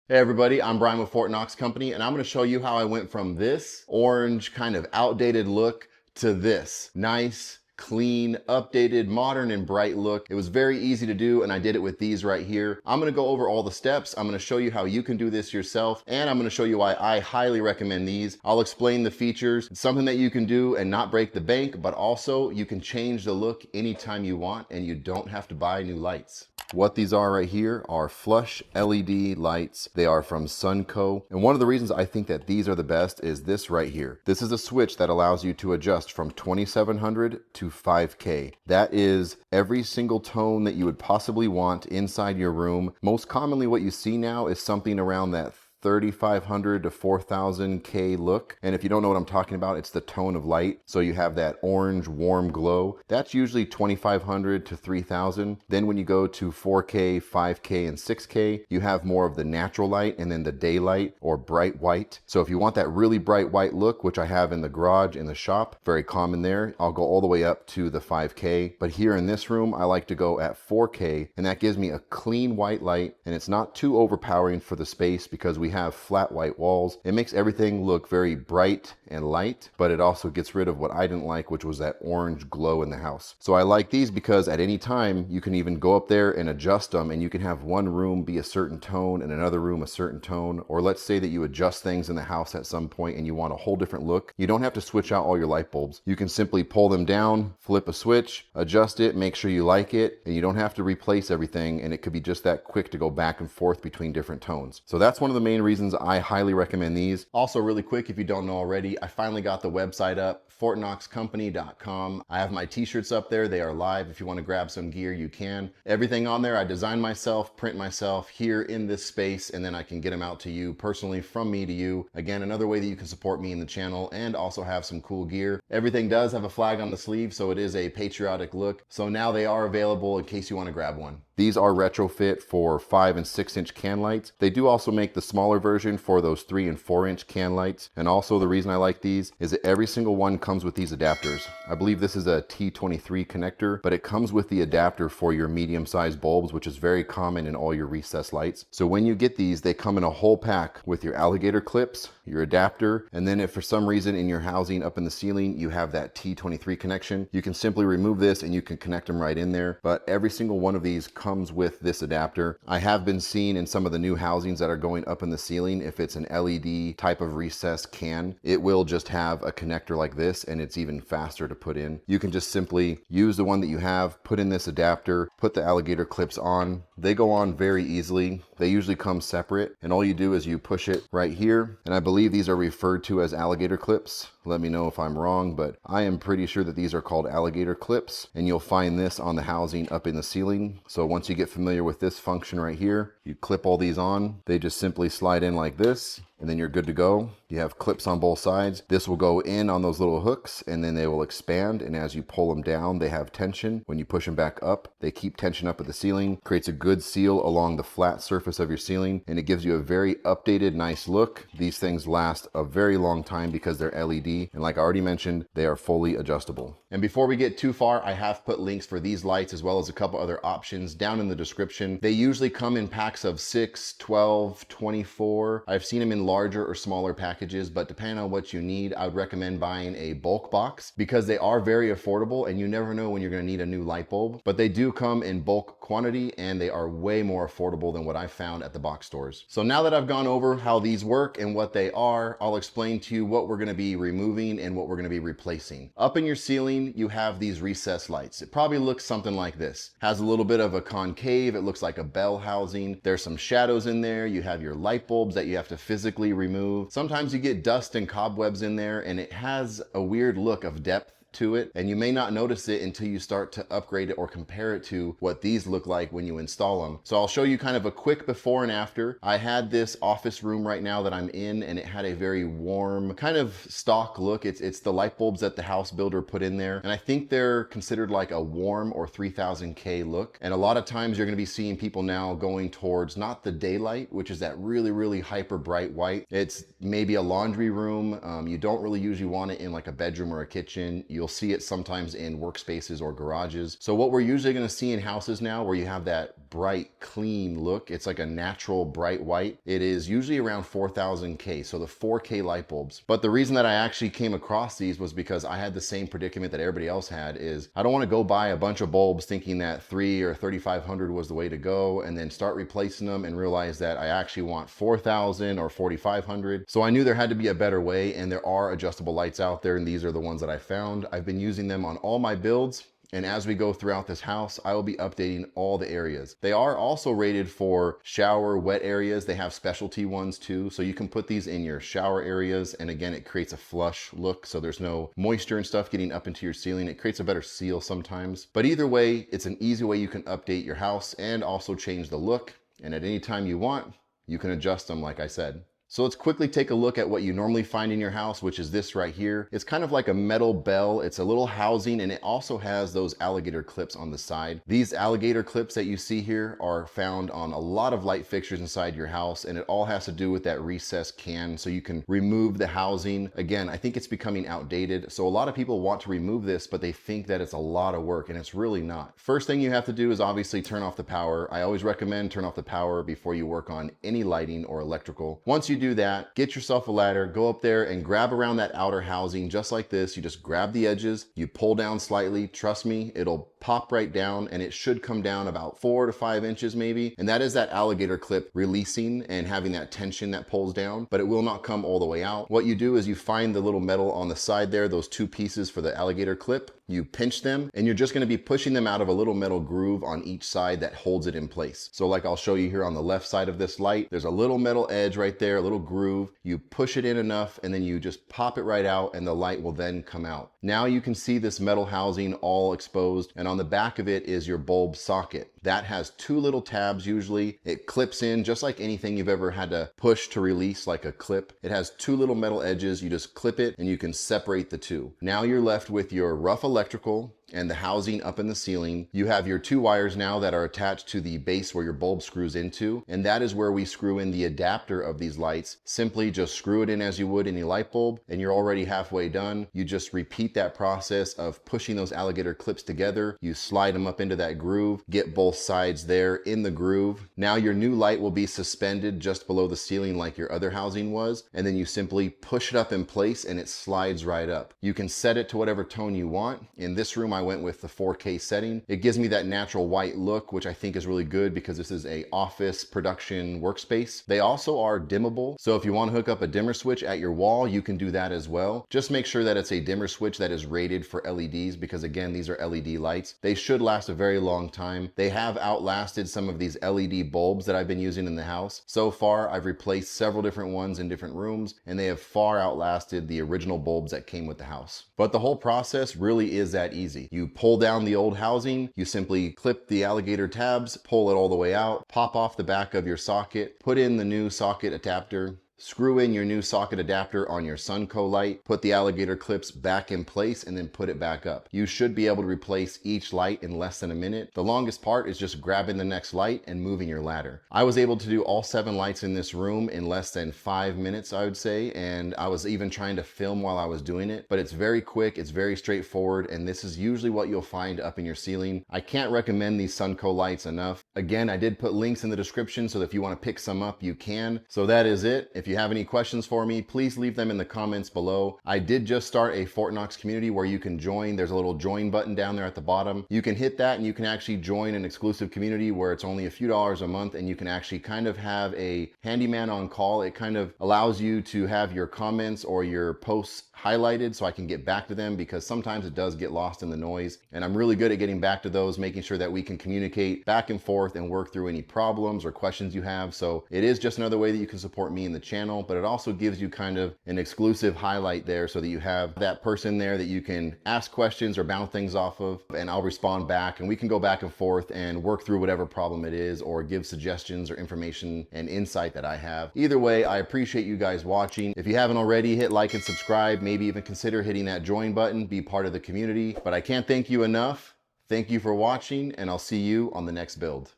Hey everybody, I'm Brian with Knox Company, and I'm going to show you how I went from this orange kind of outdated look to this nice, clean, updated, modern, and bright look. It was very easy to do, and I did it with these right here. I'm going to go over all the steps. I'm going to show you how you can do this yourself, and I'm going to show you why I highly recommend these. I'll explain the features. It's something that you can do and not break the bank, but also you can change the look anytime you want, and you don't have to buy new lights. What these are right here are flush LED lights. They are from SunCo. And one of the reasons I think that these are the best is this right here. This is a switch that allows you to adjust from 2700 to 5K. That is every single tone that you would possibly want inside your room. Most commonly what you see now is something around that 3500 to 4000K look. And if you don't know what I'm talking about, it's the tone of light. So you have that orange warm glow. That's usually 2500 to 3000. Then when you go to 4K, 5K, and 6K, you have more of the natural light and then the daylight or bright white. So if you want that really bright white look, which I have in the garage, in the shop, very common there, I'll go all the way up to the 5K. But here in this room, I like to go at 4K, and that gives me a clean white light, and it's not too overpowering for the space because we have flat white walls. It makes everything look very bright and light, but it also gets rid of what I didn't like, which was that orange glow in the house. So I like these because at any time you can even go up there and adjust them, and you can have one room be a certain tone and another room a certain tone. Or let's say that you adjust things in the house at some point and you want a whole different look. You don't have to switch out all your light bulbs. You can simply pull them down, flip a switch, adjust it, make sure you like it, and you don't have to replace everything, and it could be just that quick to go back and forth between different tones. So that's one of the main reasons I highly recommend these. Also, really quick, if you don't know already, I finally got the website up, fortknoxcompany.com. I have my t-shirts up there. They are live. If you want to grab some gear, you can. Everything on there I design myself, print myself here in this space, and then I can get them out to you personally from me to you. Again, another way that you can support me in the channel and also have some cool gear. Everything does have a flag on the sleeve, so it is a patriotic look. So now they are available in case you want to grab one. These are retrofit for 5 and 6 inch can lights. They do also make the smaller version for those 3 and 4 inch can lights. And also the reason I like these is that every single one comes with these adapters. I believe this is a T23 connector, but it comes with the adapter for your medium sized bulbs, which is very common in all your recessed lights. So when you get these, they come in a whole pack with your alligator clips, your adapter, and then if for some reason in your housing up in the ceiling you have that T23 connection, you can simply remove this and you can connect them right in there. But every single one of these comes with this adapter. I have been seeing in some of the new housings that are going up in the ceiling, if it's an LED type of recessed can, it will just have a connector like this, and it's even faster to put in. You can just simply use the one that you have, put in this adapter, put the alligator clips on. They go on very easily. They usually come separate, and all you do is you push it right here, and I believe these are referred to as alligator clips. Let me know if I'm wrong, but I am pretty sure that these are called alligator clips, and you'll find this on the housing up in the ceiling. So once you get familiar with this function right here, you clip all these on. They just simply slide in like this, and then you're good to go. You have clips on both sides. This will go in on those little hooks, and then they will expand, and as you pull them down, they have tension. When you push them back up, they keep tension up at the ceiling, creates a good seal along the flat surface of your ceiling, and it gives you a very updated, nice look. These things last a very long time because they're LED, and like I already mentioned, they are fully adjustable. And before we get too far, I have put links for these lights as well as a couple other options down in the description. They usually come in packs of 6, 12, 24. I've seen them in larger or smaller packages, but depending on what you need, I would recommend buying a bulk box because they are very affordable, and you never know when you're going to need a new light bulb. But they do come in bulk quantity, and they are way more affordable than what I found at the box stores. So now that I've gone over how these work and what they are, I'll explain to you what we're going to be removing and what we're going to be replacing. Up in your ceiling, you have these recessed lights. It probably looks something like this. Has a little bit of a concave. It looks like a bell housing. There's some shadows in there. You have your light bulbs that you have to physically remove. Sometimes you get dust and cobwebs in there, and it has a weird look of depth to it, and you may not notice it until you start to upgrade it or compare it to what these look like when you install them. So I'll show you kind of a quick before and after. I had this office room right now that I'm in, and it had a very warm kind of stock look. It's the light bulbs that the house builder put in there, and I think they're considered like a warm or 3000K look. And a lot of times you're going to be seeing people now going towards not the daylight, which is that really hyper bright white. It's maybe a laundry room. You don't really usually want it in like a bedroom or a kitchen. You You'll see it sometimes in workspaces or garages. So what we're usually going to see in houses now where you have that bright, clean look, it's like a natural bright white. It is usually around 4000K, so the 4K light bulbs. But the reason that I actually came across these was because I had the same predicament that everybody else had. Is I don't want to go buy a bunch of bulbs thinking that 3 or 3500 was the way to go and then start replacing them and realize that I actually want 4000 or 4500. So I knew there had to be a better way, and there are adjustable lights out there, and these are the ones that I found. I've been using them on all my builds. And as we go throughout this house, I will be updating all the areas. They are also rated for shower wet areas. They have specialty ones too. So you can put these in your shower areas. And again, it creates a flush look. So there's no moisture and stuff getting up into your ceiling. It creates a better seal sometimes. But either way, it's an easy way you can update your house and also change the look. And at any time you want, you can adjust them like I said. So let's quickly take a look at what you normally find in your house, which is this right here. It's kind of like a metal bell. It's a little housing, and it also has those alligator clips on the side. These alligator clips that you see here are found on a lot of light fixtures inside your house, and it all has to do with that recessed can, so you can remove the housing. Again, I think it's becoming outdated, so a lot of people want to remove this, but they think that it's a lot of work, and it's really not. First thing you have to do is obviously turn off the power. I always recommend turn off the power before you work on any lighting or electrical. Once you do that, get yourself a ladder, go up there and grab around that outer housing just like this. You just grab the edges, you pull down slightly. Trust me, it'll pop right down, and it should come down about 4 to 5 inches maybe. And that is that alligator clip releasing and having that tension that pulls down, but it will not come all the way out. What you do is you find the little metal on the side there, those 2 pieces for the alligator clip. You pinch them, and you're just going to be pushing them out of a little metal groove on each side that holds it in place. So like I'll show you here on the left side of this light, there's a little metal edge right there, a little groove. You push it in enough, and then you just pop it right out, and the light will then come out. Now you can see this metal housing all exposed, and on the back of it is your bulb socket. That has 2 little tabs usually. It clips in just like anything you've ever had to push to release, like a clip. It has 2 little metal edges. You just clip it and you can separate the 2. Now you're left with your rough electrical and the housing up in the ceiling. You have your 2 wires now that are attached to the base where your bulb screws into, and that is where we screw in the adapter of these lights. Simply just screw it in as you would any light bulb, and you're already halfway done. You just repeat that process of pushing those alligator clips together. You slide them up into that groove, get both sides there in the groove. Now your new light will be suspended just below the ceiling like your other housing was, and then you simply push it up in place and it slides right up. You can set it to whatever tone you want. In this room, I went with the 4K setting. It gives me that natural white look, which I think is really good because this is a office production workspace. They also are dimmable, so if you want to hook up a dimmer switch at your wall, you can do that as well. Just make sure that it's a dimmer switch that is rated for LEDs, because again, these are LED lights. They should last a very long time. They have outlasted some of these LED bulbs that I've been using in the house. So far, I've replaced several different ones in different rooms, and they have far outlasted the original bulbs that came with the house. But the whole process really is that easy. You pull down the old housing, you simply clip the alligator tabs, pull it all the way out, pop off the back of your socket, put in the new socket adapter, screw in your new socket adapter on your SunCo light, put the alligator clips back in place, and then put it back up. You should be able to replace each light in less than a minute. The longest part is just grabbing the next light and moving your ladder. I was able to do all 7 lights in this room in less than 5 minutes, I would say, and I was even trying to film while I was doing it, but it's very quick, it's very straightforward, and this is usually what you'll find up in your ceiling. I can't recommend these SunCo lights enough. Again, I did put links in the description, so if you want to pick some up, you can. So that is it. If you have any questions for me, please leave them in the comments below. I did just start a Fort Knox community where you can join. There's a little join button down there at the bottom. You can hit that and you can actually join an exclusive community where it's only a few dollars a month, and you can actually kind of have a handyman on call. It kind of allows you to have your comments or your posts highlighted so I can get back to them, because sometimes it does get lost in the noise, and I'm really good at getting back to those, making sure that we can communicate back and forth and work through any problems or questions you have. So it is just another way that you can support me in the channel, but it also gives you kind of an exclusive highlight there so that you have that person there that you can ask questions or bounce things off of, and I'll respond back, and we can go back and forth and work through whatever problem it is, or give suggestions or information and insight that I have. Either way, I appreciate you guys watching. If you haven't already, hit like and subscribe. Maybe even consider hitting that join button, be part of the community. But I can't thank you enough. Thank you for watching, and I'll see you on the next build.